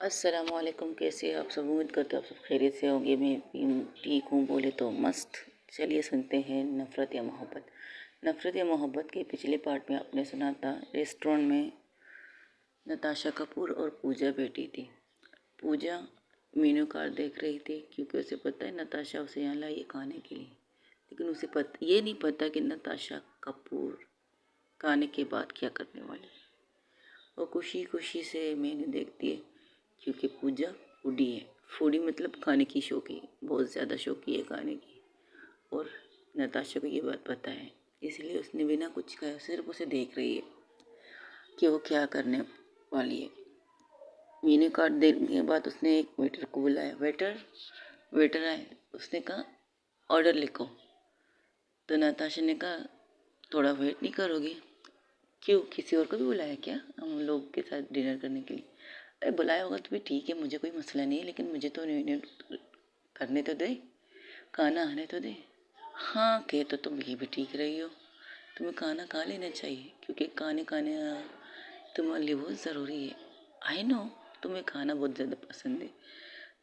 अस्सलामुअलैकुम। कैसे हैं आप सब? उम्मीद करते हो आप सब खैरियत से होंगे। मैं भी ठीक हूँ, बोले तो मस्त। चलिए सुनते हैं नफ़रत या मोहब्बत। नफ़रत या मोहब्बत के पिछले पार्ट में आपने सुना था रेस्टोरेंट में नताशा कपूर और पूजा बैठी थी। पूजा मेन्यू कार्ड देख रही थी क्योंकि उसे पता है नताशा उसे यहाँ लाई है खाने के लिए, लेकिन उसे ये नहीं पता कि नताशा कपूर खाने के बाद क्या करने वाली है। वो खुशी खुशी से मेन्यू देखती है क्योंकि पूजा फूडी है। फूडी मतलब खाने की शौकी, बहुत ज़्यादा शौकी है खाने की। और नताशा को ये बात पता है, इसलिए उसने बिना कुछ कहे सिर्फ उसे देख रही है कि वो क्या करने वाली है। मेन्यू कार्ड देखने के बाद उसने एक वेटर को बुलाया। वेटर आए, उसने कहा ऑर्डर लिखो। तो नताशा ने कहा थोड़ा वेट नहीं करोगी? क्यों, किसी और को भी बुलाया क्या हम लोग के साथ डिनर करने के लिए? अरे बुलाया होगा तो भी ठीक है, मुझे कोई मसला नहीं है, लेकिन मुझे तो करने तो दे, खाना आने तो दे। हाँ कहे तो तुम ये भी ठीक रही हो, तुम्हें खाना खा लेना चाहिए क्योंकि खाने तुम्हारे लिए बहुत ज़रूरी है। आई नो तुम्हें खाना बहुत ज़्यादा पसंद है।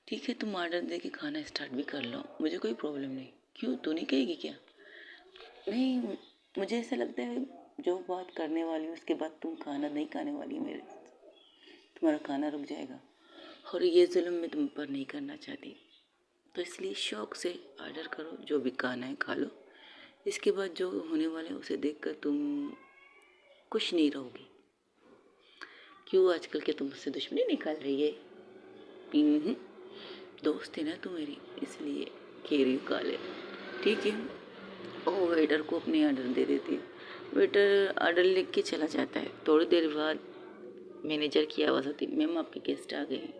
ठीक है, तुम ऑर्डर दे के खाना स्टार्ट भी कर लो, मुझे कोई प्रॉब्लम नहीं। क्यों, तू नहीं कहेगी क्या? नहीं, मुझे ऐसा लगता है जो बात करने वाली हूँ उसके बाद तुम खाना नहीं खाने वाली मेरे, तुम्हारा खाना रुक जाएगा। और ये जुल्म मैं तुम पर नहीं करना चाहती, तो इसलिए शौक़ से ऑर्डर करो, जो भी खाना है खा लो। इसके बाद जो होने वाला है उसे देखकर तुम खुश नहीं रहोगी। क्यों, आजकल क्या तुम मुझसे दुश्मनी निकाल रही है? हम्म, दोस्त है ना तू मेरी, इसलिए खेरी खा ले। ठीक है। ओ वेटर को अपने ऑर्डर दे देती है। वेटर ऑर्डर लिख के चला जाता है। थोड़ी देर बाद मैनेजर की आवाज़ आती, मैम आपके गेस्ट आ गए हैं।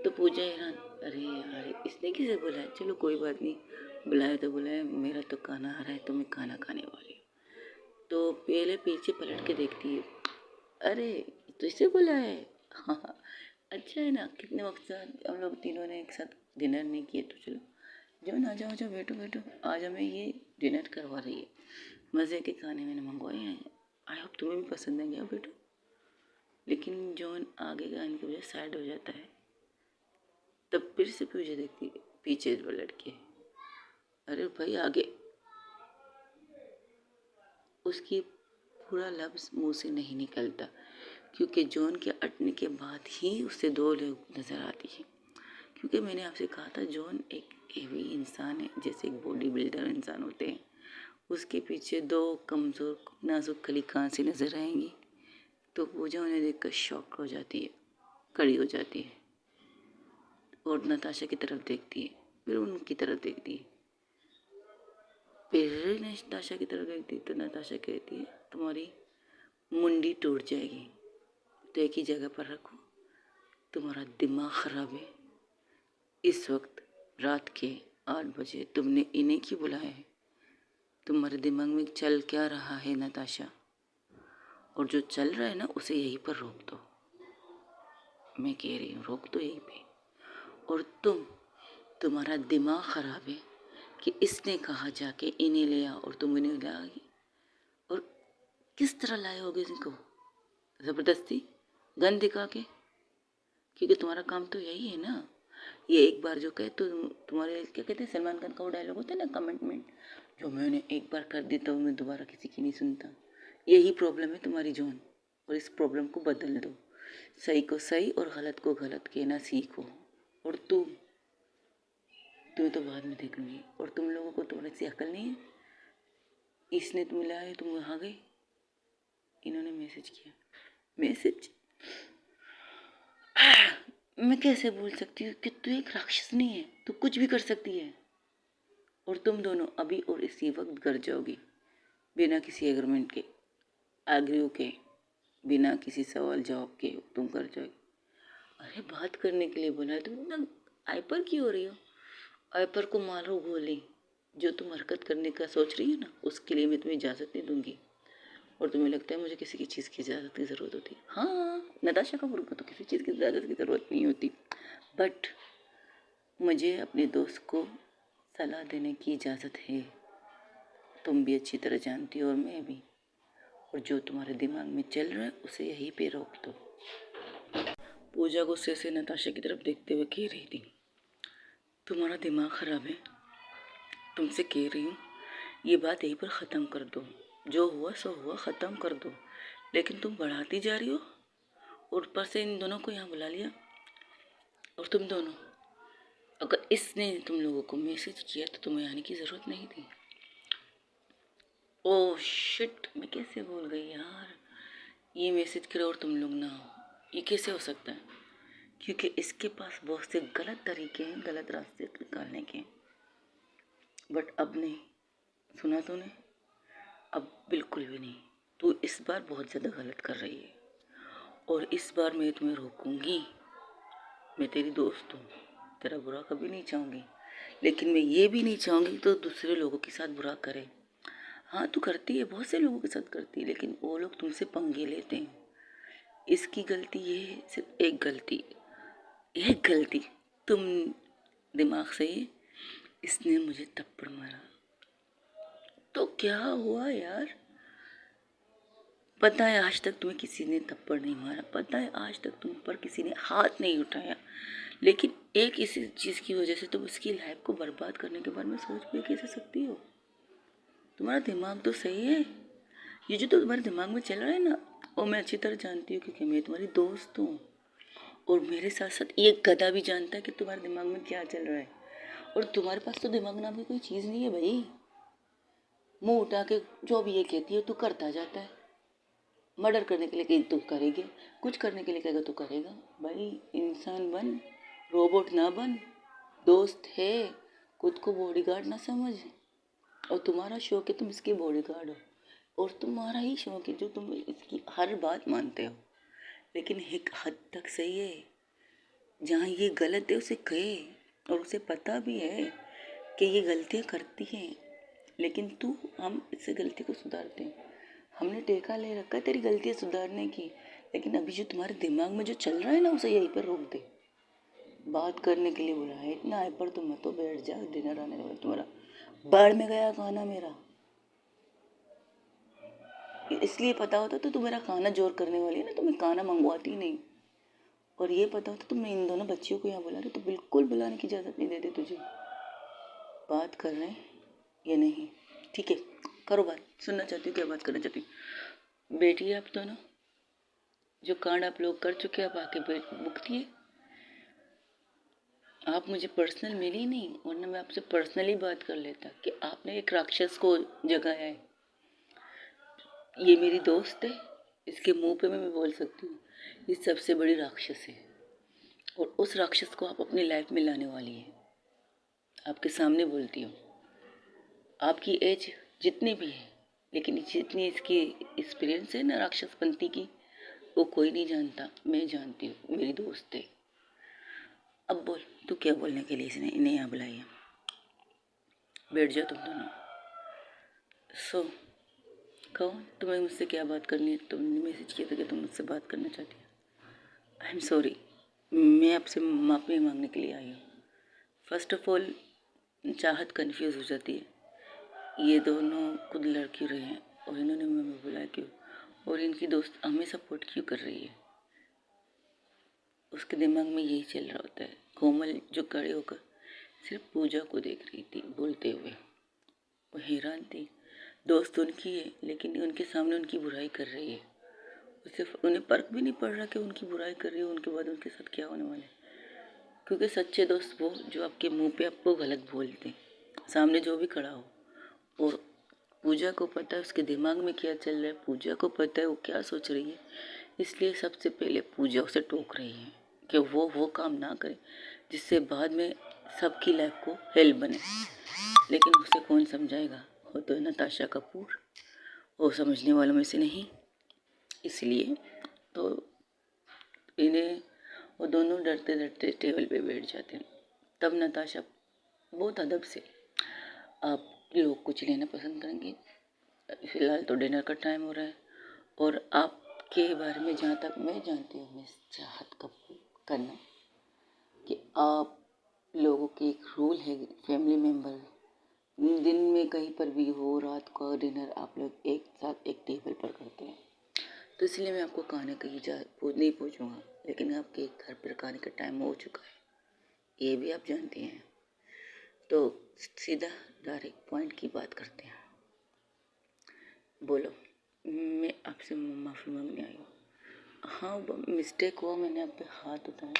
तो पूजा हैरान, अरे यार इसने किसे बुलाया? चलो कोई बात नहीं, बुलाया तो बुलाया, मेरा तो खाना आ रहा है तो मैं खाना खाने वाली हूँ। तो पहले पीछे पलट के देखती है, अरे तो इसे बुलाया है। हाँ हाँ, अच्छा है ना, कितने वक्त से हम लोग तीनों ने एक साथ डिनर नहीं किए, तो चलो जो ना, जाओ जाओ, बैठो बैठो, आज हमें ये डिनर करवा रही है। मज़े के खाने मैंने मंगवाए हैं, आई होप तुम्हें भी पसंद आएंगे, आओ बैठो। लेकिन जॉन आगे का इनकी वजह साइड हो जाता है। तब फिर से पूजा देखती है पीछे पलट के, अरे भाई आगे। उसकी पूरा लफ्ज़ मुंह से नहीं निकलता क्योंकि जॉन के अटने के बाद ही उसे दो लोग नज़र आती है। क्योंकि मैंने आपसे कहा था जॉन एक हेवी इंसान है, जैसे एक बॉडी बिल्डर इंसान होते हैं। उसके पीछे दो कमज़ोर नाजुक खली खांसी नज़र आएंगी। तो पूजा उन्हें देखकर शॉक हो जाती है, खड़ी हो जाती है और नताशा की तरफ देखती है, फिर उनकी तरफ देखती है, फिर नताशा की तरफ देखती है। तो नताशा कहती है तुम्हारी मुंडी टूट जाएगी, तो एक ही जगह पर रखो, तुम्हारा दिमाग ख़राब है। इस वक्त रात के 8 बजे तुमने इन्हें क्यों बुलाया है? तुम्हारे दिमाग में चल क्या रहा है नताशा? और जो चल रहा है ना उसे यहीं पर रोक दो, मैं कह रही हूँ रोक दो यहीं पे। और तुम्हारा दिमाग ख़राब है कि इसने कहा जाके इन्हें ले आओ और तुम इन्हें लाओगी। और किस तरह लाए होगे इनको? ज़बरदस्ती, गन दिखा के? क्योंकि तुम्हारा काम तो यही है ना। ये एक बार जो कहे तो तुम्हारे क्या कहते हैं, सलमान खान का वो डायलॉग होता है ना, कमिटमेंट, जो मैंने एक बार कर दी तो मैं दोबारा किसी की नहीं सुनता। यही प्रॉब्लम है तुम्हारी जॉन, और इस प्रॉब्लम को बदल दो। सही को सही और गलत को गलत कहना सीखो। और तुम्हें तो बाद में देख लूँगी। और तुम लोगों को थोड़ी सी अकल नहीं है? इसने तुम्हें लाया, तुम वहाँ गए, इन्होंने मैसेज किया। मैसेज मैं कैसे भूल सकती हूँ कि तू एक राक्षस नहीं है, तू कुछ भी कर सकती है। और तुम दोनों अभी और इसी वक्त घर जाओगी, बिना किसी एग्रीमेंट के, आग्रह के, बिना किसी सवाल जवाब के तुम घर जाओगी। अरे बात करने के लिए बोला है, तुम इतना हाइपर क्यों हो रही हो? हाइपर को मारो गोली। जो तुम हरकत करने का सोच रही हो ना, उसके लिए मैं तुम्हें इजाज़त नहीं दूंगी। और तुम्हें लगता है मुझे किसी की चीज़ की इजाज़त की ज़रूरत होती है? हाँ, नताशा कपूर को तो किसी चीज़ की इजाज़त की ज़रूरत नहीं होती, बट मुझे अपने दोस्त को सलाह देने की इजाज़त है। तुम भी अच्छी तरह जानती हो और मैं भी। और जो तुम्हारे दिमाग में चल रहा है उसे यहीं पे रोक दो। पूजा गुस्से से नताशा की तरफ देखते हुए कह रही थी, तुम्हारा दिमाग खराब है, तुमसे कह रही हूँ ये बात यहीं पर ख़त्म कर दो, जो हुआ सो हुआ, ख़त्म कर दो। लेकिन तुम बढ़ाती जा रही हो और ऊपर से इन दोनों को यहाँ बुला लिया। और तुम दोनों, अगर इसने तुम लोगों को मैसेज किया तो तुम्हें आने की ज़रूरत नहीं थी। ओह शिट, मैं कैसे भूल गई यार, ये मैसेज करे और तुम लोग ना हो, ये कैसे हो सकता है? क्योंकि इसके पास बहुत से गलत तरीके हैं, गलत रास्ते निकालने के। बट अब नहीं, सुना तूने? अब बिल्कुल भी नहीं। तू इस बार बहुत ज़्यादा गलत कर रही है और इस बार मैं तुम्हें रोकूंगी। मैं तेरी दोस्त हूँ, तेरा बुरा कभी नहीं चाहूँगी, लेकिन मैं ये भी नहीं चाहूँगी तो दूसरे लोगों के साथ बुरा करे। हाँ तू करती है, बहुत से लोगों के साथ करती है, लेकिन वो लोग तुमसे पंगे लेते हैं। इसकी गलती ये है, सिर्फ एक गलती तुम दिमाग से ही, इसने मुझे थप्पड़ मारा तो क्या हुआ यार? पता है आज तक तुम्हें किसी ने थप्पड़ नहीं मारा, पता है आज तक तुम पर किसी ने हाथ नहीं उठाया, लेकिन एक इसी चीज़ की वजह से तुम उसकी लाइफ को बर्बाद करने के बारे में सोच भी कैसे सकती हो? तुम्हारा दिमाग तो सही है। ये जो तुम्हारे दिमाग में चल रहा है ना, वो मैं अच्छी तरह जानती हूँ, क्योंकि मैं तुम्हारी दोस्त हूँ और मेरे साथ साथ ये गधा भी जानता है कि तुम्हारे दिमाग में क्या चल रहा है। और तुम्हारे पास तो दिमाग नाम की कोई चीज़ नहीं है भाई। मुंह उठा के जो भी ये कहती है तू करता जाता है। मर्डर करने के लिए कहीं तू करेगी, कुछ करने के लिए कहेगा तो करेगा। भाई इंसान बन, रोबोट ना बन। दोस्त है, खुद को बॉडीगार्ड ना समझ। और तुम्हारा शौक है तुम इसके बॉडीगार्ड हो, और तुम्हारा ही शौक है जो तुम इसकी हर बात मानते हो। लेकिन एक हद तक सही है, जहाँ ये गलत है उसे कहे, और उसे पता भी है कि ये गलतियाँ करती हैं, लेकिन तू, हम इससे गलती को सुधारते हैं। हमने टेका ले रखा है तेरी गलतियाँ सुधारने की, लेकिन अभी जो तुम्हारे दिमाग में जो चल रहा है ना उसे यहीं पर रोक दे। बात करने के लिए बुलाया है, इतना हाइपर तो मत हो, बैठ जा, डिनर आने वाला तुम्हारा। बाढ़ में गया खाना मेरा, इसलिए पता होता तो तू मेरा खाना जोर करने वाली है ना, तो मैं खाना मंगवाती नहीं। और ये पता होता तो मैं इन दोनों बच्चियों को यहाँ बुला रही, तो बिल्कुल बुलाने की इजाज़त नहीं देते तुझे। बात कर रहे हैं या नहीं? ठीक है, करो बात। सुनना चाहती हूँ, क्या बात करना चाहती हूँ? बैठिए आप दोनों, जो कांड आप लोग कर चुके हैं आप आके बैठ भुगतिए। आप मुझे पर्सनल मिली नहीं, वरना मैं आपसे पर्सनली बात कर लेता कि आपने एक राक्षस को जगाया है। ये मेरी दोस्त है, इसके मुंह पे मैं बोल सकती हूँ ये सबसे बड़ी राक्षस है, और उस राक्षस को आप अपनी लाइफ में लाने वाली है। आपके सामने बोलती हूँ, आपकी एज जितनी भी है, लेकिन जितनी इसकी एक्सपीरियंस है ना राक्षसपंती की, वो कोई नहीं जानता, मैं जानती हूँ, मेरी दोस्त है। अब बोल, तू क्या बोलने के लिए इसने इन्हें यहाँ बुलाई है? बैठ जाओ तुम दोनों। सो कहो, तुम्हें मुझसे क्या बात करनी है? तुमने मैसेज किया था कि तुम मुझसे बात करना चाहती हो। आई एम सॉरी, मैं आपसे माफ़ी मांगने के लिए आई हूँ। फर्स्ट ऑफ ऑल, चाहत कन्फ्यूज़ हो जाती है। ये दोनों खुद लड़की रहे हैं और इन्होंने हमें बुलाया क्यों, और इनकी दोस्त हमें सपोर्ट क्यों कर रही है? उसके दिमाग में यही चल रहा होता है। कोमल जो खड़े होकर सिर्फ पूजा को देख रही थी बोलते हुए, वो हैरान थी। दोस्त उनकी है, लेकिन उनके सामने उनकी बुराई कर रही है। उसे उन्हें फर्क भी नहीं पड़ रहा कि उनकी बुराई कर रही है, उनके बाद उनके साथ क्या होने वाला है। क्योंकि सच्चे दोस्त वो जो आपके मुंह पे आपको गलत बोलते हैं, सामने जो भी खड़ा हो। और पूजा को पता है उसके दिमाग में क्या चल रहा है, पूजा को पता है वो क्या सोच रही है, इसलिए सबसे पहले पूजा उसे टोक रही है कि वो काम ना करे जिससे बाद में सबकी लाइफ को हेल्प बने। लेकिन उसे कौन समझाएगा? वो तो है नताशा कपूर, वो समझने वालों में से नहीं। इसलिए तो इन्हें, वो दोनों डरते डरते टेबल पे बैठ जाते हैं। तब नताशा बहुत अदब से, आप लोग कुछ लेना पसंद करेंगे? फ़िलहाल तो डिनर का टाइम हो रहा है, और आपके बारे में जहाँ तक मैं जानती हूँ मिस चाहत कपूर करना, कि आप लोगों के एक रूल है, फैमिली मेम्बर दिन में कहीं पर भी हो, रात को डिनर आप लोग एक साथ एक टेबल पर करते हैं। तो इसलिए मैं आपको कहानी कहीं नहीं पूछूंगा, लेकिन आपके घर पर कहानी का टाइम हो चुका है, ये भी आप जानते हैं। तो सीधा डायरेक्ट पॉइंट की बात करते हैं। बोलो, मैं आपसे माफ़ी मांगने आई हूँ। हाँ, मिस्टेक हुआ, मैंने आप पे हाथ उठाया,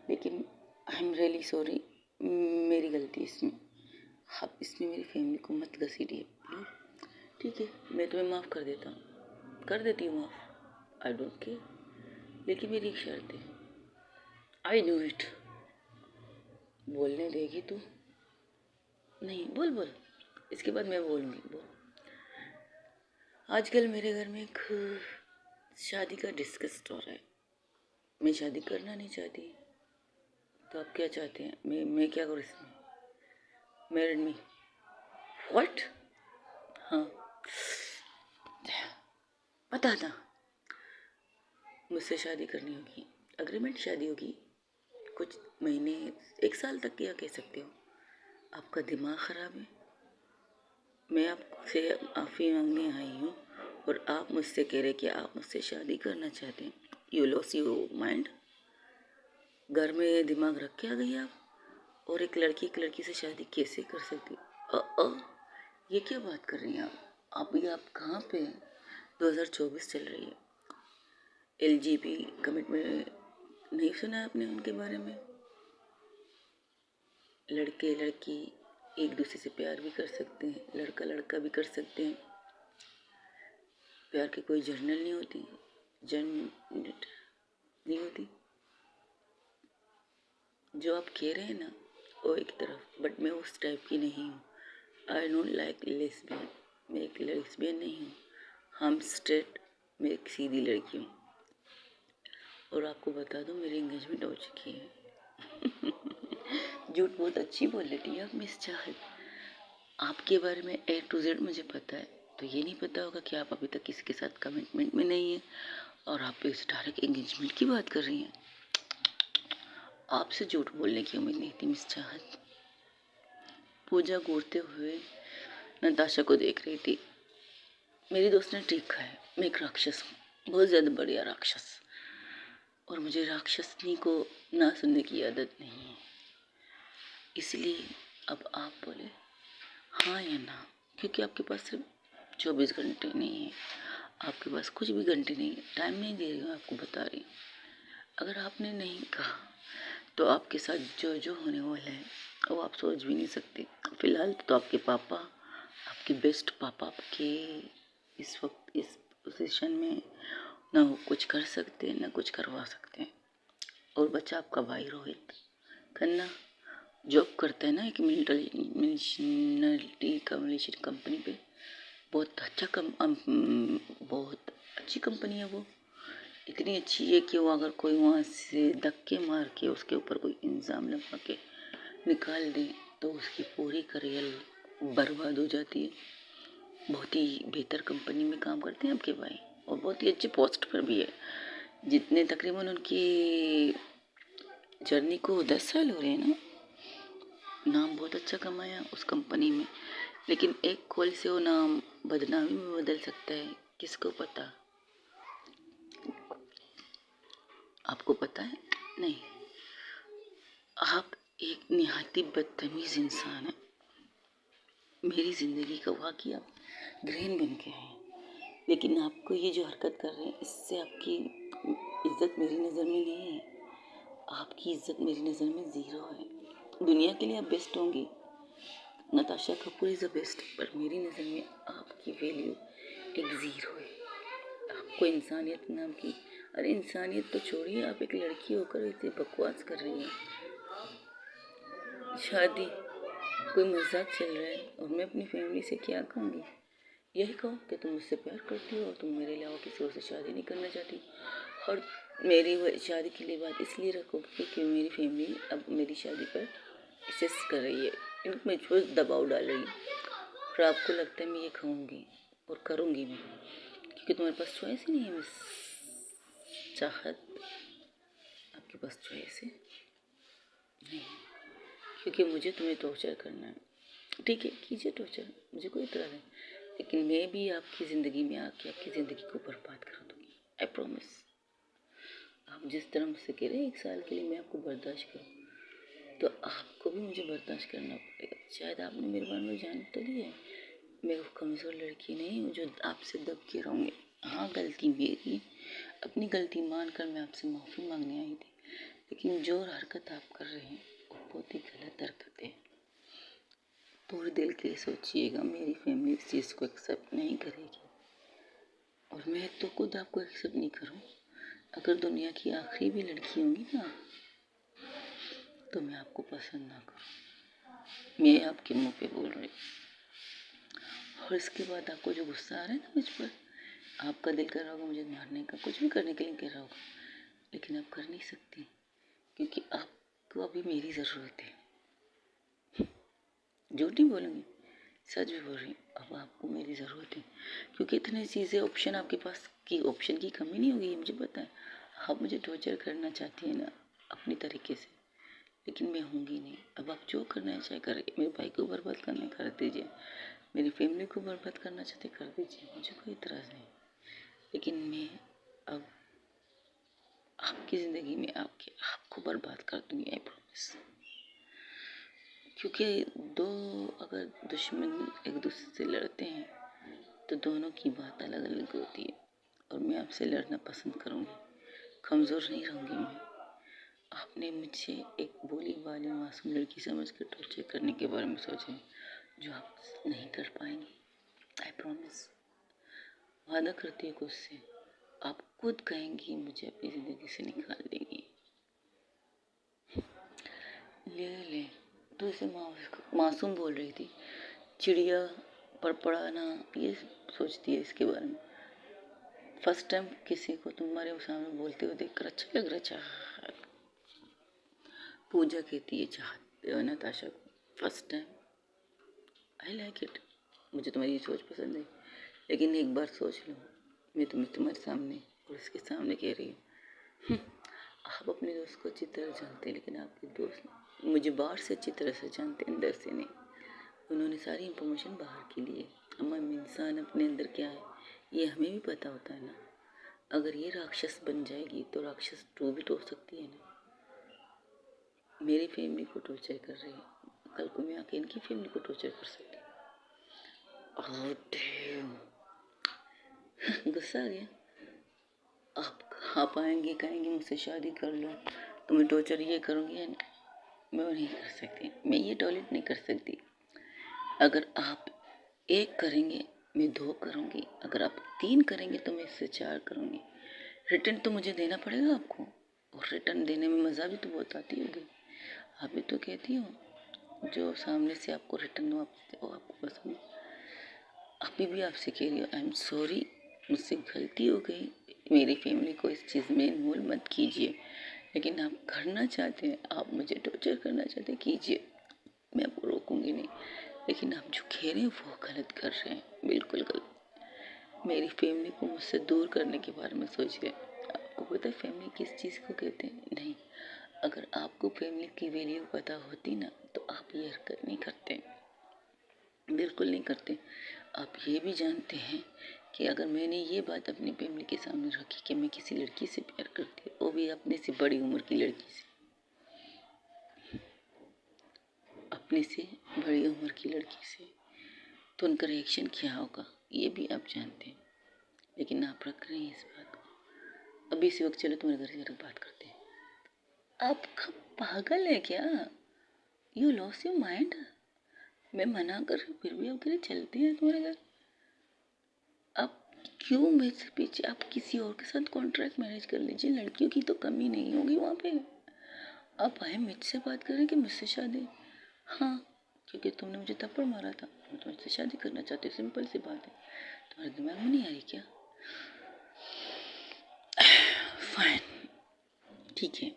लेकिन आई एम रियली सॉरी, मेरी गलती इसमें। आप इसमें मेरी फैमिली को मत घसीटिए प्लीज़, ठीक है? मैं तुम्हें माफ़ कर देता हूँ, कर देती हूँ माफ़, आई डोंट केयर, लेकिन मेरी एक शर्त है। I knew it. बोलने देगी तू? नहीं, बोल बोल, इसके बाद मैं बोलूँगी, बोल। आजकल मेरे घर में एक शादी का डिस्कस हो रहा है। मैं शादी करना नहीं चाहती, तो आप क्या चाहते हैं? मैं क्या करूँ इसमें? Married me? व्हाट? हाँ, पता था मुझसे शादी करनी होगी, अग्रीमेंट शादी होगी, कुछ महीने, 1 साल तक क्या कह सकते हो? आपका दिमाग ख़राब है? मैं आपसे माफ़ी मांगने आई हूँ और आप मुझसे कह रहे कि आप मुझसे शादी करना चाहते हैं। You loss your mind? घर में दिमाग रख के आ गई आप? और एक लड़की से शादी कैसे कर सकती? ये क्या बात कर रही हैं आप? ये आप कहाँ पे हैं? 2024 चल रही है, LGB कमिटमेंट नहीं सुना आपने उनके बारे में? लड़के लड़की एक दूसरे से प्यार भी कर सकते हैं, लड़का लड़का भी कर सकते हैं। प्यार की कोई जर्नल नहीं होती, जर्नल नहीं होती। जो आप कह रहे हैं ना, वो एक तरफ, बट मैं उस टाइप की नहीं हूँ। आई डोंट लाइक लेस्बियन, मैं एक लेस्बियन नहीं हूँ। हम स्ट्रेट, मैं एक सीधी लड़की हूँ। और आपको बता दूँ, मेरी एंगेजमेंट हो चुकी है। झूठ बहुत अच्छी बोल लेती है आप मिस चाहत। आपके बारे में A to Z मुझे पता है, तो ये नहीं पता होगा कि आप अभी तक किसी के साथ कमिटमेंट में नहीं है और आप इस डायरेक्ट एंगेजमेंट की बात कर रही हैं। आपसे झूठ बोलने की उम्मीद नहीं थी मिस चाहत। पूजा घूरते हुए नताशा को देख रही थी। मेरी दोस्त ने ठीक कहा है, मैं एक राक्षस हूँ, बहुत ज़्यादा बढ़िया राक्षस, और मुझे राक्षसनी को ना सुनने की आदत नहीं है। इसलिए अब आप बोले हाँ या ना, क्योंकि आपके पास सिर्फ 24 घंटे नहीं है, आपके पास कुछ भी घंटे नहीं है। टाइम नहीं दे रही हूँ, आपको बता रही हूँ। अगर आपने नहीं कहा तो आपके साथ जो जो होने वाला है वो आप सोच भी नहीं सकते। फिलहाल तो आपके पापा, आपके बेस्ट पापा आपके इस वक्त इस पोजीशन में ना वो कुछ कर सकते हैं ना कुछ करवा सकते हैं। और बच्चा आपका भाई रोहित खन्ना जॉब करता है ना एक मिशनरी कम्युनिकेशन कंपनी पे। बहुत अच्छी कंपनी है वो। इतनी अच्छी है कि वो अगर कोई वहाँ से धक्के मार के उसके ऊपर कोई इल्ज़ाम लगा के निकाल दे तो उसकी पूरी करियर बर्बाद हो जाती है। बहुत ही बेहतर कंपनी में काम करते हैं आपके भाई और बहुत ही अच्छे पोस्ट पर भी है। जितने तकरीबन उनकी जर्नी को 10 साल हो रहे हैं ना, नाम बहुत अच्छा कमाया उस कंपनी में। लेकिन एक कॉल से वो नाम बदनामी में बदल सकता है, किसको पता? आपको पता है? नहीं। आप एक निहायती बदतमीज़ इंसान हैं। मेरी ज़िंदगी का वाक़या ग्रहण बन के है, लेकिन आपको ये जो हरकत कर रहे हैं इससे आपकी इज़्ज़त मेरी नज़र में नहीं है। आपकी इज़्ज़त मेरी नज़र में ज़ीरो है। दुनिया के लिए आप बेस्ट होंगी, Natasha Kapoor is the best, पर मेरी नज़र में आपकी वैल्यू एक ज़ीरो है। आपको इंसानियत नाम की, अरे इंसानियत तो छोड़िए, आप एक लड़की होकर इतनी बकवास कर रही हैं। शादी कोई मजाक चल रहा है और मैं अपनी फैमिली से क्या कहूँगी? यही कहो कि तुम मुझसे प्यार करती हो और तुम मेरे अलावा किसी और से शादी नहीं करना चाहती, और मेरी शादी के लिए बात इसलिए रखोगे क्योंकि मेरी फैमिली अब मेरी शादी पर इंसिस्ट कर रही है, इनमें जो दबाव डाल रही है। और आपको लगता है मैं ये कहूँगी और करूँगी भी, क्योंकि तुम्हारे पास चॉइस ही नहीं है मिस चाहत। आपके पास चॉइस है नहीं, क्योंकि मुझे तुम्हें टॉर्चर करना है। ठीक है, कीजिए टॉर्चर, मुझे कोई इतराज़ नहीं, लेकिन मैं भी आपकी ज़िंदगी में आके आपकी ज़िंदगी को बर्बाद कर दूँगी। I promise. आप जिस तरह मुझसे कह रहे हैं 1 साल के लिए मैं आपको बर्दाश्त करूँ, तो आपको भी मुझे बर्दाश्त करना पड़ेगा। शायद आपने मेरे बारे में जान तो लिया है, मैं वो कमज़ोर लड़की नहीं हूँ जो आपसे दब के रहूँगी। हाँ, गलती मेरी, अपनी गलती मानकर मैं आपसे माफ़ी मांगने आई थी, लेकिन जो हरकत आप कर रहे हैं वो बहुत ही गलत हरकत है। थोड़ी दिल के लिए सोचिएगा, मेरी फैमिली इस चीज़ को एक्सेप्ट नहीं करेगी और मैं तो खुद आपको एक्सेप्ट नहीं करूँ। अगर दुनिया की आखिरी भी लड़की होंगी ना, तो मैं आपको पसंद ना करूँ। मैं आपके मुंह पे बोल रही हूँ। और इसके बाद आपको जो गुस्सा आ रहा है ना मुझ पर, आपका दिल कर रहा होगा मुझे मारने का, कुछ भी करने के लिए कर रहा होगा, लेकिन आप कर नहीं सकती क्योंकि आपको अभी मेरी ज़रूरत है। झूठ नहीं बोलूँगी, सच भी बोल रही हूँ। अब आपको मेरी ज़रूरत है क्योंकि इतनी चीज़ें ऑप्शन आपके पास की, ऑप्शन की कमी नहीं होगी, मुझे पता है। आप मुझे टॉर्चर करना चाहती हैं ना अपनी तरीके से, लेकिन मैं होंगी नहीं। अब आप जो करना है चाहे करें, मेरे भाई को बर्बाद करना है कर दीजिए, मेरी फैमिली को बर्बाद करना चाहते कर दीजिए, मुझे कोई इतराज़ नहीं। लेकिन मैं अब आपकी ज़िंदगी में आपको बर्बाद कर दूँगी, आई प्रॉमिस। क्योंकि दो अगर दुश्मन एक दूसरे से लड़ते हैं तो दोनों की बात अलग अलग होती है और मैं आपसे लड़ना पसंद करूँगी, कमज़ोर नहीं रहूँगी मैं। आपने मुझे एक भोली भाली मासूम लड़की समझ कर टॉर्चर करने के बारे में सोचे, जो आप नहीं कर पाएंगी, आई प्रॉमिस। वादा करती है खुद से, आप खुद कहेंगी मुझे अपनी ज़िंदगी से निकाल देंगी। ले तो इसे मासूम बोल रही थी, चिड़िया पर पड़ाना, ये सोचती है इसके बारे में। फर्स्ट टाइम किसी को तुम्हारे सामने बोलते हुए देखकर अच्छा लग रहा है, चाहत। पूजा कहती है चाहत नताशा को, first time I like it. मुझे तुम्हारी सोच पसंद है, लेकिन एक बार सोच लो, मैं तुम्हारे सामने और इसके सामने कह रही हूँ। आप अपने दोस्त को अच्छी तरह जानते हैं, लेकिन आपके दोस्त मुझे बाहर से अच्छी तरह से जानते, अंदर से नहीं। उन्होंने सारी इंफॉर्मेशन बाहर की ली है। अमर इंसान अपने अंदर क्या है ये हमें भी पता होता है ना। अगर ये राक्षस बन जाएगी तो राक्षस 2 भी तो हो सकती है ना। मेरी फैमिली को टॉर्चर कर रही है, कल को मैं आके इनकी फैमिली को टॉर्चर कर सकती हूँ। गुस्सा आ गया। आप आएंगे कहेंगे मुझसे शादी कर लो तो मैं टॉर्चर ये करूँगी, मैं वो नहीं कर सकती, मैं ये टॉलरेट नहीं कर सकती। अगर आप 1 करेंगे मैं 2 करूँगी, अगर आप 3 करेंगे तो मैं इससे 4 करूँगी। रिटर्न तो मुझे देना पड़ेगा आपको, और रिटर्न देने में मज़ा भी तो बहुत आती होगी। आप भी तो कहती हो जो सामने से आपको रिटर्न वापस वो आपको पसंद। अभी भी आपसे कह रही हो, आई एम सॉरी, मुझसे गलती हो गई, मेरी फैमिली को इस चीज़ में इन्वॉल्व मत कीजिए। लेकिन आप करना चाहते हैं, आप मुझे टॉर्चर करना चाहते हैं, कीजिए, मैं आपको रोकूंगी नहीं। लेकिन आप जो कह रहे हैं वो गलत कर रहे हैं, बिल्कुल गलत। मेरी फैमिली को मुझसे दूर करने के बारे में सोच रहे हैं। आपको पता है फैमिली किस चीज़ को कहते हैं? नहीं, अगर आपको फैमिली की वैल्यू पता होती ना तो आप ये हरकत नहीं करते, बिल्कुल नहीं करते। आप ये भी जानते हैं कि अगर मैंने ये बात अपनी फैमिली के सामने रखी कि मैं किसी लड़की से प्यार करती हूँ, वो भी अपने से बड़ी उम्र की लड़की से, अपने से बड़ी उम्र की लड़की से, तो उनका रिएक्शन क्या होगा ये भी आप जानते हैं। लेकिन आप रख रहे हैं इस बात को। अभी इसी वक्त चलो तुम्हारे घर जाकर बात करते हैं। आप पागल है क्या? You loss your mind. मैं मना कर रही हूँ फिर भी आप कह रहे चलते हैं तुम्हारे घर। आप क्यों मेरे से पीछे? आप किसी और के साथ कॉन्ट्रैक्ट मैरिज कर लीजिए, लड़कियों की तो कमी नहीं होगी वहाँ पे। आप आए मुझसे बात करें कि मुझसे शादी? हाँ, क्योंकि तुमने मुझे थप्पड़ मारा था, मैं तुमसे शादी करना चाहती हूँ, सिंपल सी बात है। तुम्हारे दिमाग में नहीं आ रही क्या? फाइन, ठीक है,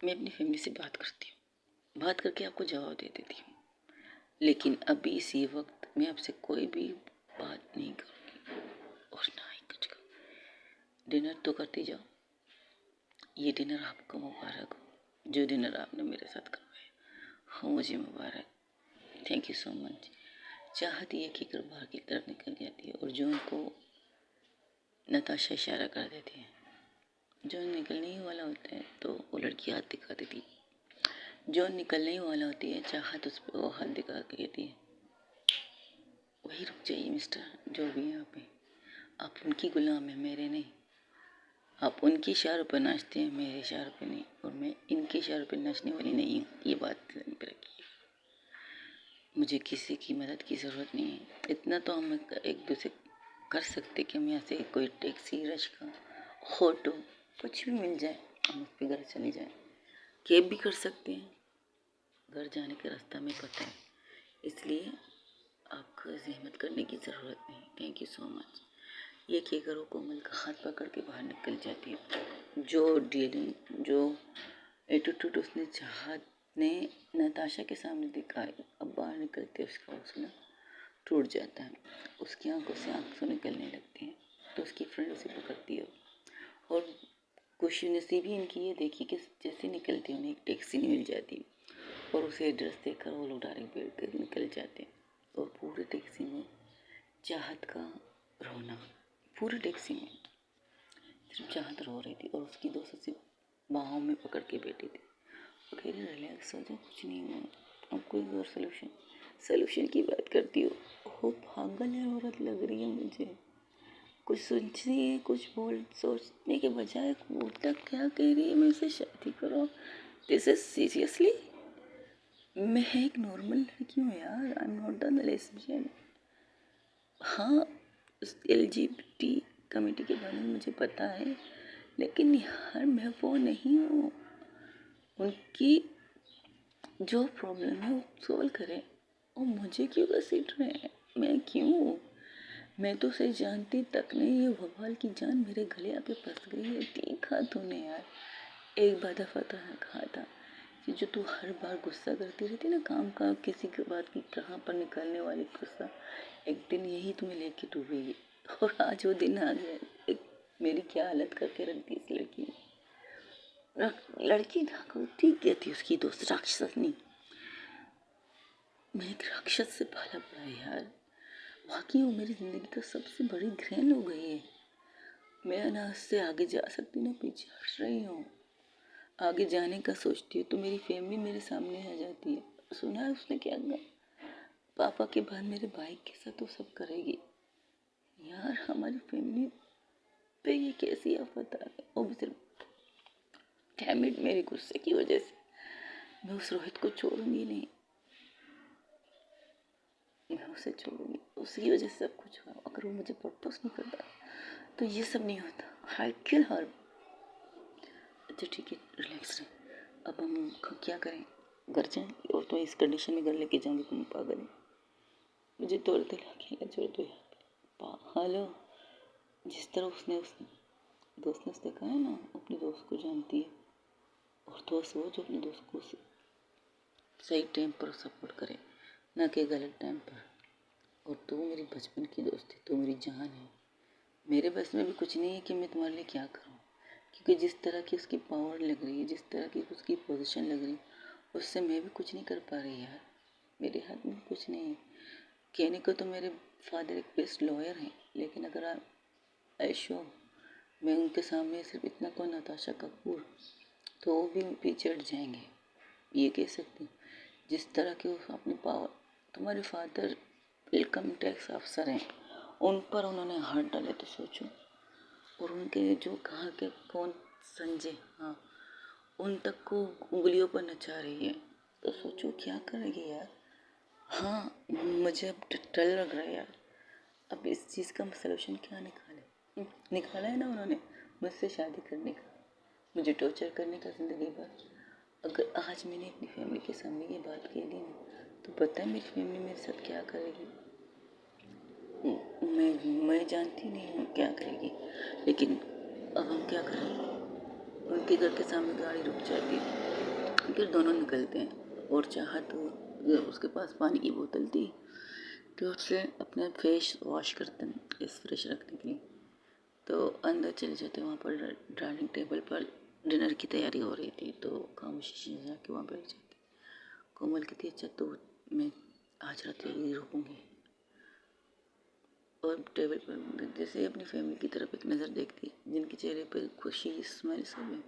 मैं अपनी फैमिली से बात करती हूँ, बात करके आपको जवाब दे देती हूँ। लेकिन अभी इसी वक्त मैं आपसे कोई भी बात नहीं करूँगी और ना ही कुछ करूँ। डिनर तो करती जाओ, ये डिनर आपको मुबारक हो, जो डिनर आपने मेरे साथ करवाया हो मुझे मुबारक। Thank you so much. चाहती है कि बाहर की तरफ निकल जाती है और जो उनको नताशा इशारा कर देती है। जो निकलने ही वाला होता है तो वो लड़की हाथ दिखा देती है, जो निकलने ही वाला होती है चाहत उस पर वो हाथ दिखा के कहती है वही रुक जाइए मिस्टर, जो भी है आप उनकी गुलाम है, मेरे नहीं। आप उनके इशारों पर नाचते हैं, मेरे इशारों पर नहीं, और मैं इनके इशारों पर नाचने वाली नहीं हूँ। ये बात ध्यान पे रखिए। मुझे किसी की मदद की ज़रूरत नहीं है। इतना तो हम एक दूसरे कर सकते कि हम यहाँ से कोई टैक्सी, रिक्शा, ऑटो कुछ भी मिल जाए, हम उस पर घर चले जाएं। कैब भी कर सकते हैं, घर जाने का रास्ता हमें पता है, इसलिए आपको जहमत करने की ज़रूरत नहीं। Thank you so much. ये क्या करो, कोमल का हाथ पकड़ के बाहर निकल जाती है। जो एटीट्यूड उसने चाहत ने नताशा के सामने दिखाई, अब बाहर निकलते उसका हौसला टूट जाता है। उसकी आंखों से आंसू निकलने लगते हैं तो उसकी फ्रेंड उसे पकड़ती है और खुशनसीबी इनकी ये देखी कि जैसे निकलती उन्हें एक टैक्सी नहीं मिल जाती और उसे एड्रेस देकर वो लोग डायरेक्ट बैठ कर निकल जाते हैं। और पूरे टैक्सी में चाहत का रोना, पूरी टैक्सी में सिर्फ चाहत रो रही थी और उसकी दोस्त उसे बाहों में पकड़ के बैठी थी। वो कह रही रिलैक्स हो जाओ, कुछ नहीं हुआ, अब कोई और सोल्यूशन की बात करती हो। वो पागल है औरत लग रही है मुझे। कुछ सोचती है, कुछ बोल सोचने के बजाय उल्टा क्या कह रही है, मेरे से शादी करो। दिस इज सीरियसली, मैं एक नॉर्मल लड़की हूँ यार, I am not the lesbian. हाँ, LGBT कम्युनिटी के बारे में मुझे पता है, लेकिन यार मैं वो नहीं हूँ। उनकी जो प्रॉब्लम है वो सॉल्व करें और मुझे क्यों घसीट रहे हैं? मैं क्यों? मैं तो उसे जानती तक नहीं, ये भगवान की जान मेरे गले आके फंस गई है। देखा तूने यार, एक बार दफा तो कहा था कि जो तू हर बार गुस्सा करती रहती ना, काम का किसी की बात की कहाँ पर निकलने वाली गुस्सा, एक दिन यही तुम्हें लेके डूबेगी। और आज वो दिन आ गया। एक मेरी क्या हालत करके रख दी इस लड़की ने। लड़की ठीक कहती उसकी दोस्त राक्षसनी, मैं एक राक्षस से पाला पड़ा है यार। वाकई वो मेरी ज़िंदगी का सबसे बड़ी घृण हो गई है। मैं ना उससे आगे जा सकती ना पीछे हट रही हूँ। आगे जाने का सोचती हूँ तो मेरी फैमिली मेरे सामने आ जाती है। सुना है उसने क्या कहा, पापा के बाद मेरे भाई के साथ वो सब करेगी। यार हमारी फैमिली पे ये कैसी आफत आ गई, वो भी सिर्फ डैमिट मेरे गुस्से की वजह से। मैं उस रोहित को छोड़ूंगी नहीं, मैं उसे छोड़ूंगी, उसकी वजह से सब कुछ हुआ। अगर वो मुझे प्रपोज नहीं करता तो ये सब नहीं होता। आई किल हर। अच्छा ठीक है, रिलैक्स रहे। अब हम क्या करें, घर जाएं? और तो इस कंडीशन में घर लेके जाऊंगी, तुम पागल है, मुझे तोड़ दे अकेला छोड़ दो यहाँ पे। हेलो, जिस तरह उसने उस दोस्त ने उसने कहा है ना, अपने दोस्त को जानती है, और दोस्त वो जो अपने दोस्त को सही टाइम पर सपोर्ट करे, ना कि गलत टाइम पर। और तू मेरी बचपन की दोस्त है, तू मेरी जान है। मेरे बस में भी कुछ नहीं है कि मैं तुम्हारे लिए क्या करूं, क्योंकि जिस तरह की उसकी पावर लग रही है, जिस तरह की उसकी पोजीशन लग रही है, उससे मैं भी कुछ नहीं कर पा रही यार। मेरे हाथ में कुछ नहीं है। कहने को तो मेरे फादर एक बेस्ट लॉयर हैं, लेकिन अगर आप ऐशो मैं उनके सामने सिर्फ इतना कहूँ नताशा कपूर, तो वो भी पीछे हट जाएंगे। ये कह सकते हैं जिस तरह के वो अपनी पावर, तुम्हारे फादर इनकम टैक्स अफसर हैं, उन पर उन्होंने हाथ डाले तो सोचो। और उनके जो कहा के कौन संजय, हाँ, उन तक को उंगलियों पर नचा रही है, तो सोचो क्या करेगी यार। हाँ, मुझे अब डर लग रहा है यार। अब इस चीज़ का सलूशन क्या निकाले? निकाला है ना उन्होंने, मुझसे शादी करने का, मुझे टॉर्चर करने का ज़िंदगी भर। अगर आज मैंने अपनी फैमिली के सामने ये बात कह दी ना, तो पता है मेरी फैमिली मेरे साथ क्या करेगी। मैं जानती नहीं हूँ क्या करेगी, लेकिन अब हम क्या करें। उनके घर के सामने गाड़ी रुक जाती है, फिर दोनों निकलते हैं और चाहत तो उसके पास पानी की बोतल थी तो उससे अपना फेस वॉश करते हैं फेस फ्रेश रखने के लिए। तो अंदर चले जाते, वहाँ पर डाइनिंग टेबल पर डिनर की तैयारी हो रही थी, तो खामोशी से जाके वहाँ बैठ जाते। कोमल कहती अच्छा तो मैं आज रात यही रुकूँगी, और टेबल पर जैसे अपनी फैमिली की तरफ एक नज़र देखती है, जिनके चेहरे पर खुशी स्माइल सब है,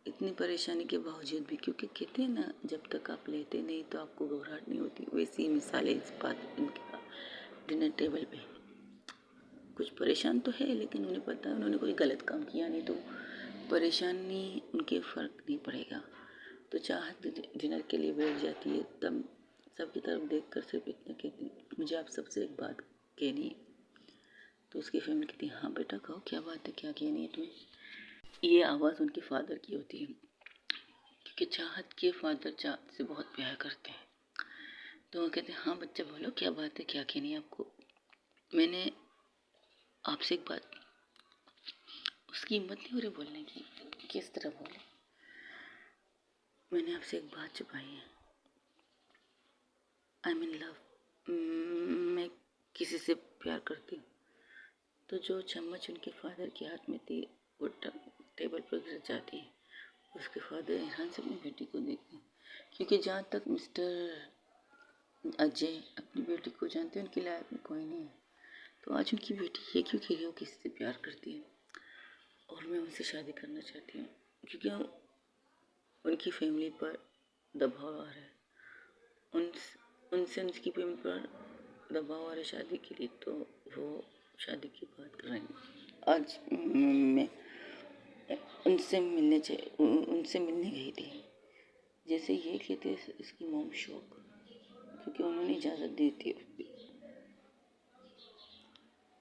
इतनी परेशानी के बावजूद भी, क्योंकि कहते हैं ना जब तक आप लेते नहीं तो आपको घबराहट नहीं होती, वैसी ही मिसाल है इस बात इनके डिनर टेबल पे। कुछ परेशान तो है लेकिन उन्हें पता है उन्होंने कोई गलत काम किया नहीं, तो परेशानी उनके फ़र्क नहीं पड़ेगा। तो चाहत डिनर के लिए बैठ जाती है, तब सबकी तरफ देखकर सिर्फ इतना कहती है, मुझे आप सबसे एक बात कहनी है। तो उसकी फैमिली कहती है, हाँ बेटा कहो, क्या बात है, क्या कहनी है तुम्हें। ये आवाज़ उनके फादर की होती है, क्योंकि चाहत के फादर चाहत से बहुत प्यार करते हैं। तो वो कहते हैं, हाँ बच्चा बोलो, क्या बात है, क्या कहनी है आपको। मैंने आपसे एक बात, उसकी हिम्मत नहीं हो रही बोलने की, किस तरह बोले। मैंने आपसे एक बात छुपाई है, आई एम इन लव, मैं किसी से प्यार करती हूँ। तो जो चम्मच उनके फादर के हाथ में थी वो टेबल पर गिर जाती है। उसके फादर हैरान से अपनी बेटी को देखते हैं, क्योंकि जहाँ तक मिस्टर अजय अपनी बेटी को जानते हैं, उनकी लाइफ में कोई नहीं है। तो आज उनकी बेटी ये क्यों कह रही हो किसी से प्यार करती है और मैं उनसे शादी करना चाहती हूँ, क्योंकि उनकी फैमिली पर दबाव आ रहा है, उनसे उनकी फैमिली पर दबाव आ रहा है शादी के लिए, तो वो शादी की बात कर रहे हैं। आज मैं उनसे मिलने गई थी। जैसे ये कहते इसकी मॉम शौक, क्योंकि उन्होंने इजाज़त दी थी।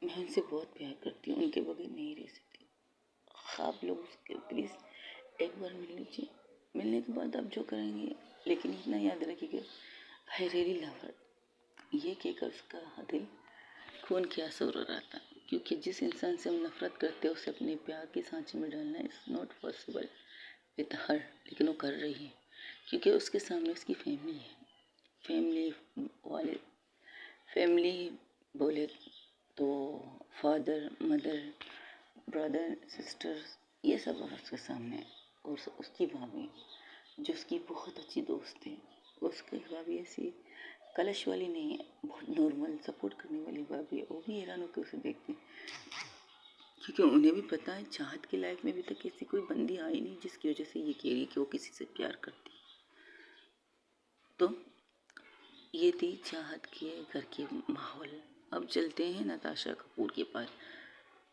मैं उनसे बहुत प्यार करती हूँ, उनके बगैर नहीं रह सकती। आप लोग उसके प्लीज़ एक बार मिल लीजिए, मिलने के बाद आप जो करेंगे, लेकिन इतना याद रखिएगा, आई रियली लव हर। ये कहकर उसका दिल खून के आंसू रो रहा था, क्योंकि जिस इंसान से हम नफरत करते हैं उसे अपने प्यार के सांचे में डालना is not possible with her, लेकिन वो कर रही है, क्योंकि उसके सामने उसकी फैमिली है। फैमिली बोले तो फादर, मदर, ब्रदर, सिस्टर्स, ये सब उसके सामने है। और उसकी भाभी जो उसकी बहुत अच्छी दोस्त है, उसकी भाभी ऐसी कलश वाली नहीं है, बहुत नॉर्मल सपोर्ट करने वाली भाभी है। वो भी हैरान होकर उसे देखती, क्योंकि उन्हें भी पता है चाहत की लाइफ में भी तक ऐसी कोई बंदी आई नहीं जिसकी वजह से ये कह रही कि वो किसी से प्यार करती। तो ये थी चाहत के घर के माहौल। अब चलते हैं नताशा कपूर के पास,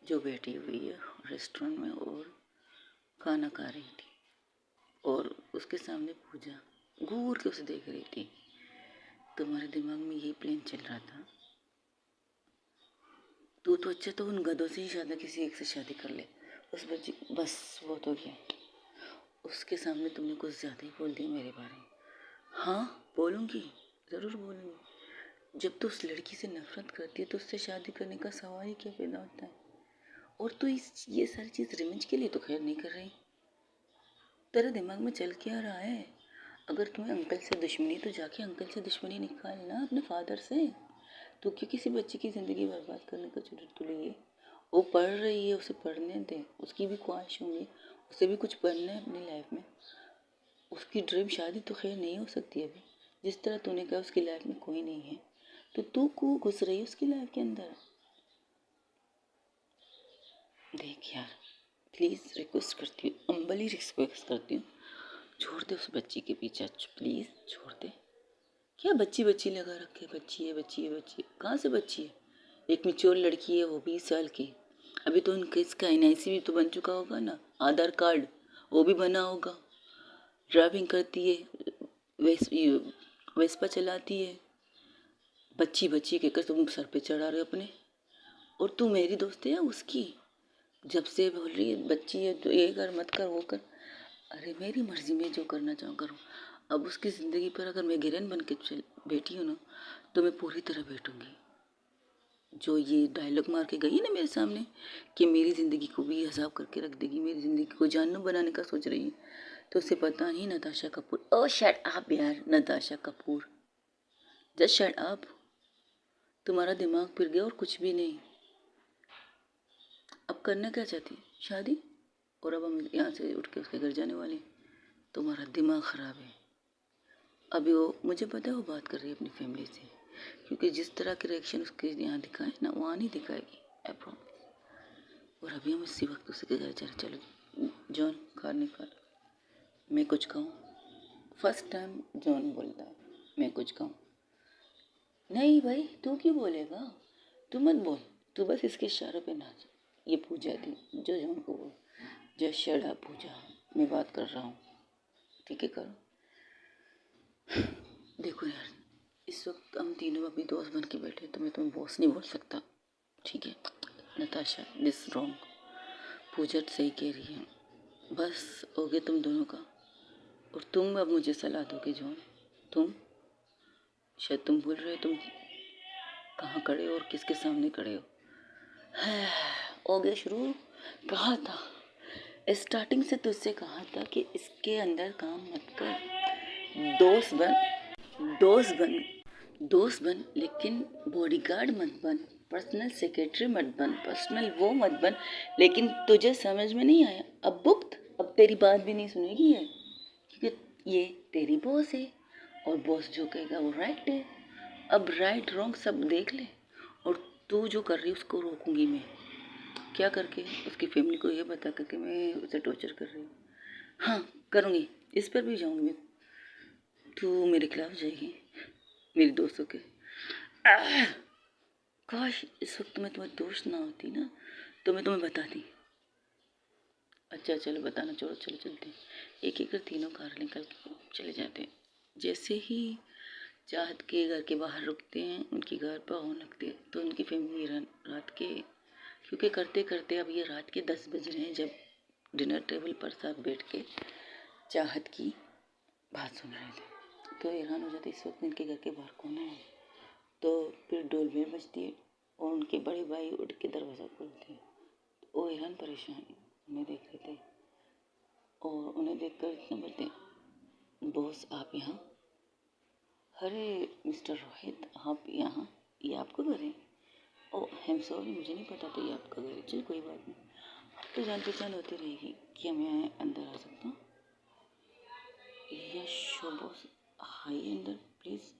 जो बैठी हुई है रेस्टोरेंट में और खाना खा रही थी, और उसके सामने पूजा घूर के उसे देख रही थी। तुम्हारे दिमाग में यही प्लान चल रहा था, तू तो अच्छा तो उन गधों से ही शादी, किसी एक से शादी कर ले, उस बच्ची, बस वो तो गया। उसके सामने तुमने कुछ ज़्यादा ही बोल दिया मेरे बारे में। हाँ बोलूँगी, ज़रूर बोलूँगी। जब तो उस लड़की से नफरत करती है तो उससे शादी करने का सवाल ही क्या पैदा होता है। और तो ये सारी चीज़ रिवेंज के लिए तो खैर नहीं कर रही। तेरे दिमाग में चल क्या रहा है? अगर तुम्हें अंकल से दुश्मनी तो जाके अंकल से दुश्मनी निकालना, अपने फादर से। तो क्यों किसी बच्चे की ज़िंदगी बर्बाद करने का जरूरत तो नहीं है। वो पढ़ रही है, उसे पढ़ने दे, उसकी भी ख्वाहिश होंगी, उसे भी कुछ पढ़ना है अपनी लाइफ में। उसकी ड्रीम शादी तो खैर नहीं हो सकती अभी, जिस तरह तूने कहा उसकी लाइफ में कोई नहीं है, तो तू क्यों घुस रही है उसकी लाइफ के अंदर। देख यार, प्लीज़ रिक्वेस्ट करती हूँ, अम्बली रिक्वेस्ट करती हूँ, छोड़ दे उस बच्ची के पीछे, प्लीज़ छोड़ दे। क्या बच्ची बच्ची लगा रखे, बच्ची है बच्ची है बच्ची है, कहाँ से बच्ची है। एक मैच्योर लड़की है, वो 20 साल की। अभी तो उनका इसका NIC भी तो बन चुका होगा ना, आधार कार्ड वो भी बना होगा। ड्राइविंग करती है, वेस्पा चलाती है। बच्ची बच्ची कहकर तुम सर पे चढ़ा रहे हो अपने। और तू मेरी दोस्त है या उसकी? जब से बोल रही है बच्ची है तो ये कर मत कर वो कर। अरे मेरी मर्जी में जो करना चाहूँ करूँ। अब उसकी ज़िंदगी पर अगर मैं गिरन बन के बैठी हूँ ना, तो मैं पूरी तरह बैठूँगी। जो ये डायलॉग मार के गई है ना मेरे सामने कि मेरी ज़िंदगी को भी अजाब करके रख देगी, मेरी ज़िंदगी को जहन्नुम बनाने का सोच रही है, तो उसे पता नहीं नताशा कपूर। ओ शट अप यार, Natasha Kapoor, just shut up. तुम्हारा दिमाग फिर गया और कुछ भी नहीं। अब करना क्या चाहती है? शादी। और अब हम यहाँ से उठ के उसके घर जाने वाले। तुम्हारा दिमाग ख़राब है। अभी वो, मुझे पता है वो बात कर रही है अपनी फैमिली से, क्योंकि जिस तरह के रिएक्शन उसके यहाँ दिखाए ना, वहाँ नहीं दिखाएगी, आई प्रॉमिस। और अभी हम इसी वक्त उसी के घर चले। चलो जॉन, खाना निकाल, मैं कुछ कहूँ। फर्स्ट टाइम जॉन बोलता है मैं कुछ कहूँ। नहीं भाई, तू क्यों बोलेगा, तू मत बोल, तू बस इसके इशारों पे नाच। ये पूजा थी, जो जॉन को बोल, जस्ट शट अप पूजा, मैं बात कर रहा हूँ, ठीक है करो। देखो यार, इस वक्त हम तीनों अभी दोस्त बन के बैठे, तो मैं तुम्हें बॉस नहीं बोल सकता, ठीक है। नताशा दिस रॉन्ग, पूजा सही कह रही है, बस हो गया तुम दोनों का। और तुम अब मुझे सलाह दोगे जॉन? तुम शायद तुम भूल रहे हो तुम कहाँ खड़े हो और किसके सामने खड़े हो। हो गया शुरू। कहा था स्टार्टिंग से, तुझसे कहा था कि इसके अंदर काम मत कर, दोस्त बन, दोस्त बन, दोस्त बन, लेकिन बॉडीगार्ड मत बन, पर्सनल सेक्रेटरी मत बन, पर्सनल वो मत बन। लेकिन तुझे समझ में नहीं आया, अब भुगत, अब तेरी बात भी नहीं सुनेगी है, क्योंकि ये तेरी बॉस है और बॉस जो कहेगा वो राइट है। अब राइट रॉन्ग सब देख ले, और तू जो कर रही है उसको रोकूंगी मैं। क्या करके? उसकी फैमिली को ये बता कर कि मैं उसे टॉर्चर कर रही हूँ। हाँ करूँगी, इस पर भी जाऊँगी मैं। तू मेरे खिलाफ जाएगी मेरे दोस्तों के। काश इस वक्त मैं तुम्हें दोस्त ना होती ना, तो मैं तुम्हें बताती। अच्छा चलो बताना छोड़ो, चलो चलते हैं। एक एक कर तीनों कार निकल के चले जाते हैं। जैसे ही चाहत के घर के बाहर रुकते हैं, उनके घर पर होने लगते हैं, तो उनकी फैमिली रात के, क्योंकि करते करते अब ये रात के 10 बज रहे हैं, जब डिनर टेबल पर सब बैठ के चाहत की बात सुन रहे थे, तो हैरान हो जाते इस वक्त इनके घर के बाहर कौन है। तो फिर डोरबेल बजती है और उनके बड़े भाई उठ के दरवाज़ा खोलते हैं। तो वो हैरान परेशान उन्हें देख रहे थे, और उन्हें देखकर इतना बोलते, बॉस आप यहाँ? अरे मिस्टर रोहित, आप यहाँ? ये आपका घर है? ओह आई एम सॉरी, मुझे नहीं पता था ये आपका घर है। चल कोई बात नहीं, अब तो जान पहचान होती रहेगी। क्या मैं अंदर आ सकता हूँ? यस शो बॉस, आइए अंदर प्लीज़।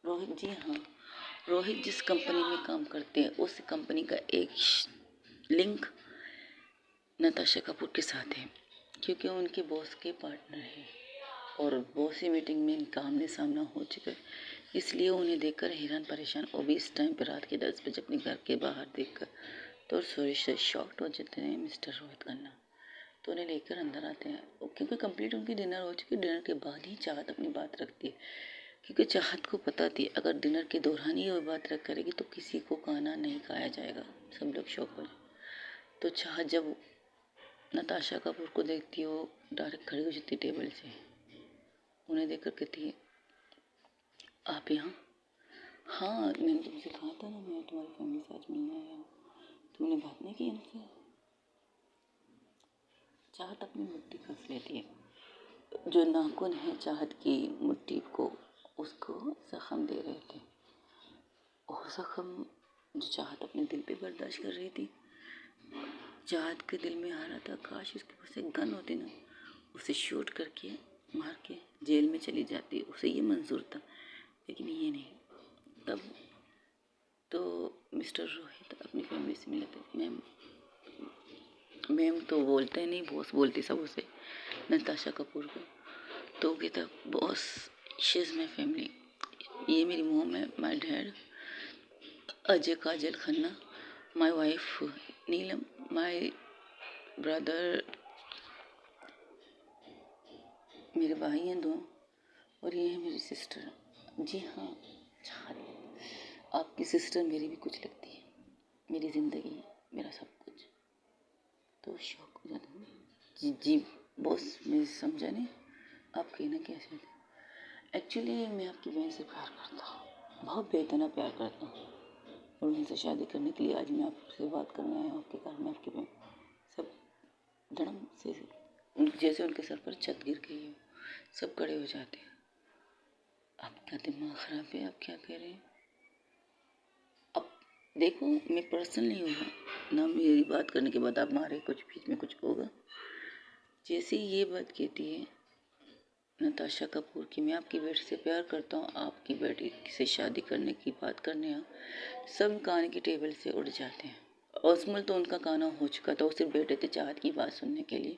रोहित जी, हाँ। रोहित जिस कंपनी में काम करते हैं, उस कंपनी का एक लिंक नताशा कपूर के साथ है, क्योंकि उनके बॉस के पार्टनर हैं, और बॉस की मीटिंग में इनका आमने सामना हो चुका है, इसलिए उन्हें देखकर हैरान परेशान, और भी इस टाइम पर रात के 10 बजे अपने घर के बाहर देखकर तो सूर्य से शॉक्ड हो जाते हैं मिस्टर रोहित खन्ना। तो उन्हें लेकर अंदर आते हैं, क्योंकि कंप्लीट उनकी डिनर हो चुकी है। डिनर के बाद ही चाहत अपनी बात रखती है, क्योंकि चाहत को पता थी अगर डिनर के दौरान ही वो बात रख करेगी तो किसी को खाना नहीं खाया जाएगा, सब लोग शौक हो जाए। तो चाहत जब नताशा कपूर को देखती है, वो डायरेक्ट खड़ी हो जाती टेबल से, उन्हें देखकर कहती है, आप यहाँ? हाँ मैंने तुमसे कहा था ना, मैं तुम्हारी फैमिली से आज मिलने आया हूँ, तुमने बात नहीं की इनसे? चाहत अपनी मुट्ठी कस लेती है, जो नाखून है चाहत की मुट्ठी को, उसको जख्म दे रहे थे, और जख्म जो चाहत अपने दिल पे बर्दाश्त कर रही थी। चाहत के दिल में आ रहा था काश उसके पास एक गन होती ना, उसे शूट करके मार के जेल में चली जाती, उसे ये मंजूर था, लेकिन ये नहीं। तब तो मिस्टर रोहित अपनी फैमिली से मिले थे। मैम, मैम तो बोलते नहीं, बॉस बोलती सब उसे, नताशा कपूर को। तो कहता, boss she is my family, ये मेरी मॉम है, my dad Ajay Kajal Khanna, my wife Neelam, my brother, मेरे भाई हैं दो, और ये है मेरी सिस्टर। जी हाँ आपकी सिस्टर मेरी भी कुछ लगती है, मेरी ज़िंदगी है, मेरा सब कुछ। तो शौक हो जाता है। जी जी बॉस, मैं समझा नहीं आप कहना क्या चाहते। एक्चुअली मैं आपकी बहन से प्यार करता हूँ, बहुत बेतना प्यार करता हूँ, और उनसे शादी करने के लिए आज मैं आपसे बात करने आया हूँ। आपके कारण में आपकी बहन सब धड़म से जैसे उनके सर पर छत गिर गई हो, सब खड़े हो जाते हैं। आपका दिमाग ख़राब है, आप क्या कह रहे हैं? अब देखो मैं पर्सनल नहीं होगा ना, मेरी बात करने के बाद आप मारे कुछ बीच में कुछ होगा। जैसे ही ये बात कहती है, नताशा कपूर की मैं आपकी बेटी से प्यार करता हूँ, आपकी बेटी से शादी करने की बात करने आ सब गाने की टेबल से उड़ जाते हैं। ओसमल तो उनका गाना हो चुका था, वो सिर्फ बैठे थे चाहत की बात सुनने के लिए।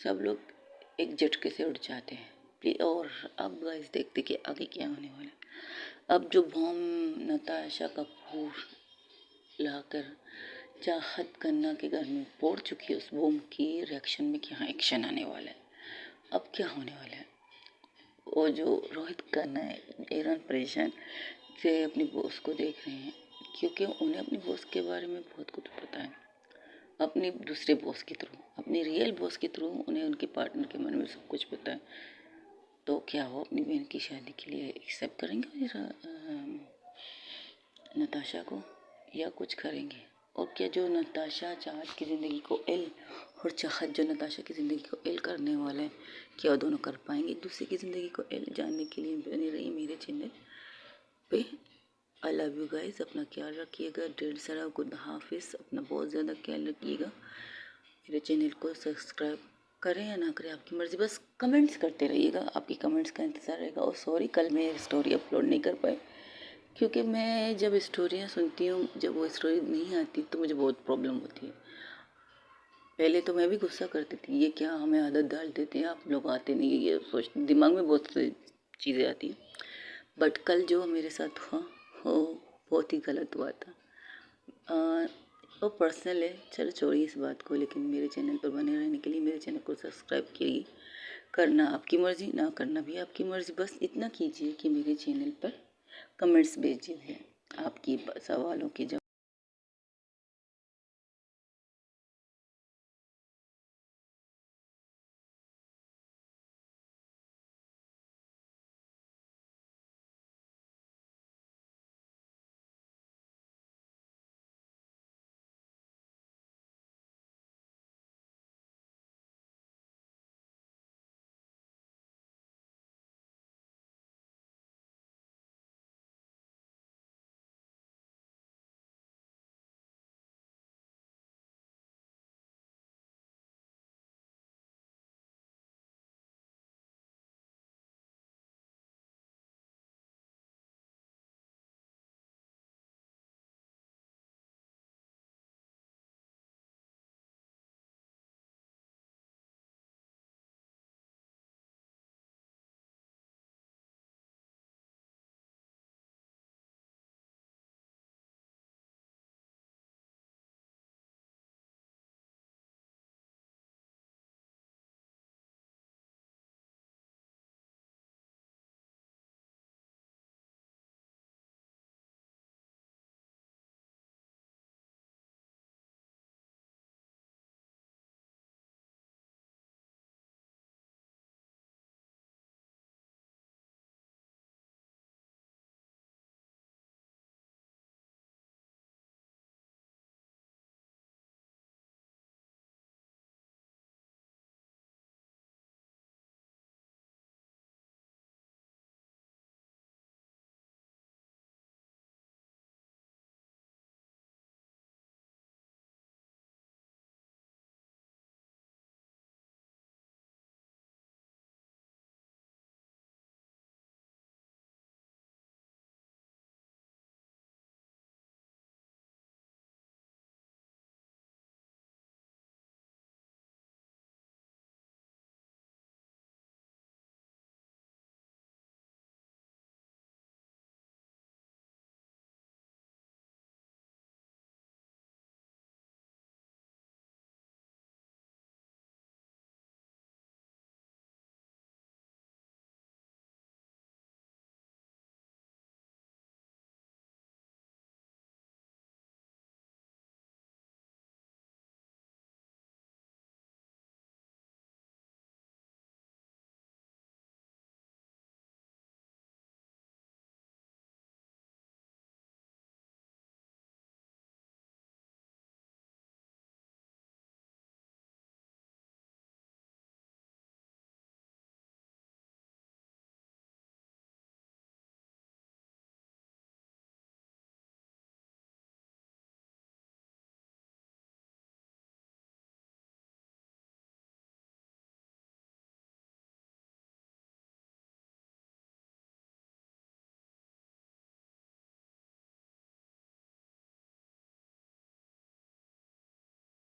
सब लोग एक झटके से उड़ जाते हैं प्लीज। और अब गाइस देखते कि आगे क्या होने वाला है। अब जो बॉम्ब नताशा कपूर लाकर चाहत खन्ना के घर में फोड़ चुकी है, उस बॉम्ब की रिएक्शन में क्या एक्शन आने वाला है, अब क्या होने वाला है। वो जो रोहित खन्ना है, ईरान परेशान से अपनी बॉस को देख रहे हैं, क्योंकि उन्हें अपनी बॉस के बारे में बहुत कुछ पता है। अपनी दूसरे बॉस के थ्रू, अपनी रियल बॉस के थ्रू उन्हें उनके पार्टनर के बारे में सब कुछ पता है। तो क्या वो अपनी बहन की शादी के लिए एक्सेप्ट करेंगे नताशा को, या कुछ करेंगे। और क्या जो नताशा चाहत की ज़िंदगी को एल और चाहत जो नताशा की ज़िंदगी को एल करने वाले हैं, क्या वो दोनों कर पाएंगे एक दूसरे की ज़िंदगी को एल। जानने के लिए बने रहिए मेरे चैनल पे। आई लव यू गाइस, अपना ख्याल रखिएगा। ढेर सारा खुदा हाफिज़, अपना बहुत ज़्यादा ख्याल रखिएगा। मेरे चैनल को सब्सक्राइब करें या ना करें आपकी मर्ज़ी, बस कमेंट्स करते रहिएगा, आपकी कमेंट्स का इंतज़ार रहेगा। और सॉरी कल मैं स्टोरी अपलोड नहीं कर पाई, क्योंकि मैं जब स्टोरियाँ सुनती हूँ, जब वो स्टोरी नहीं आती तो मुझे बहुत प्रॉब्लम होती है। पहले तो मैं भी गुस्सा करती थी, ये क्या हमें आदत डाल देते हैं, आप लोग आते नहीं, ये सोच दिमाग में बहुत सी चीज़ें आती हैं। बट कल जो मेरे साथ हुआ वो बहुत ही गलत हुआ था। वो पर्सनल है, चलो छोड़िए इस बात को। लेकिन मेरे चैनल पर बने रहने के लिए मेरे चैनल को सब्सक्राइब कीजिए। करना आपकी मर्ज़ी, ना करना भी आपकी मर्ज़ी, बस इतना कीजिए कि मेरे चैनल पर कमेंट्स भेजिए आपकी सवालों की जवाब